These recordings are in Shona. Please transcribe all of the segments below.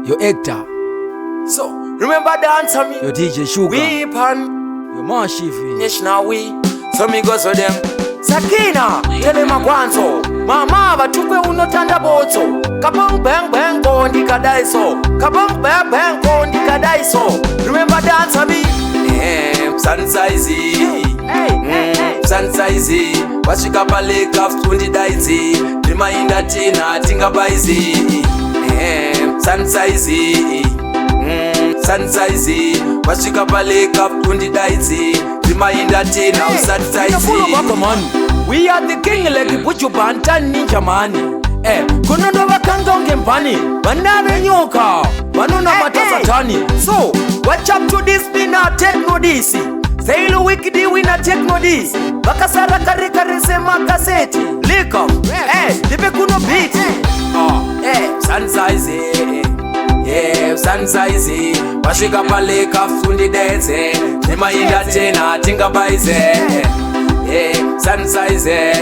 your actor. So, remember dance on me. Your DJ Sugar. Weapon. Your Marshifi. National we. So me go so them. Sakina. Tele magwanzo. Mama batukwe unotanda bozo. Kabang bang bang kondi kadaiso. Kabang bang bang kondi kadaiso. Remember dance on me. Usandisaize. Usandisaize. Washika pale kafundi daize. Reminder tina tinga baize. Usandisaize. Usandisaize. Washika pale kafundi daize. Reminder tina usandisaize. We are the king like Buju Bantan Ninja Mani. Kunondo wakanga ungempani. Banare nyoka. Banona matasa tani. So, watch up to this bina techno this. Sail wikidi wina techno this. Bakasara kare kare sema kaseti. Lick up. Lipe kuno beat. Usandisaize. Usandisaize. Washika pale kafundi dance. Reminder tena tinga baize. Usandisaize.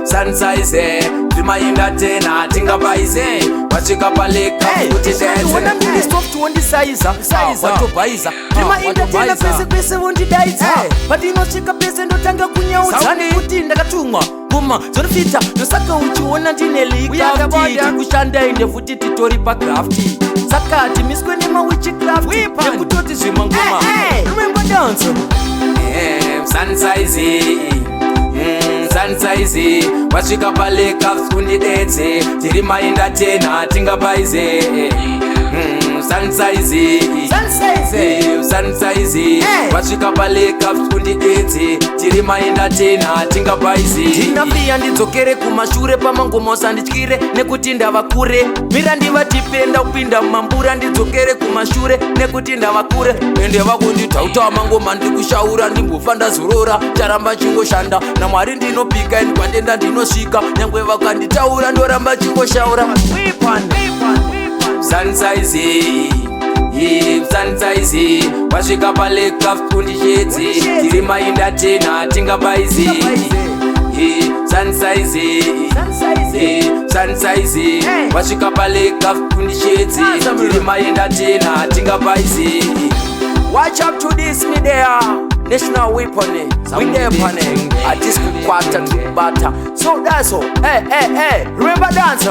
Usandisaize. Reminder tena tinga baize. Washika pale kafundi dance. Wana mimi stop to Usandisaize. Watu baiza. Reminder tena pese wundi daiza. Pati no shika pese ndo tanga kunyauza. Sani kuti ndakatumwa. Buma zonfita nosaka uchiona ndineli crafty kushanda inde futi titori pa crafty sakati miskwe ni ma witchcraft nekutoti zvimangoma remember dance. Usandisaize. Usandisaize. Wasvika pale kafundi dance tiri mainda tena tinga baize. Usandisaize. Usandisaize. Wasvika pale kafundi dance tiri mainda tena tinga baize. Ndinafia ndidzokere kumashure pamangoma usandityire nekuti ndava kure. Mira ndivatipenda kupinda mumambura ndidzokere kumashure nekuti ndava kure. Ende vakunditautawa mangoma ndikushaura ndimbofa ndazorora charamba chingoshanda naMwari ndinopika eni kwandenda ndinosvika nyangwe vakanditaura ndoramba chingoshaura. Usandisaize. Usandisaize. Wasvika pale kafundi shedze tiri mainda tena tinga baize. Usandisaize. Usandisaize. Wasvika pale kafundi shedze tiri mainda tena tinga baize. Watch up to this me there. National weapon. We there pane. At this quarter to butter. So that's all. Remember dance.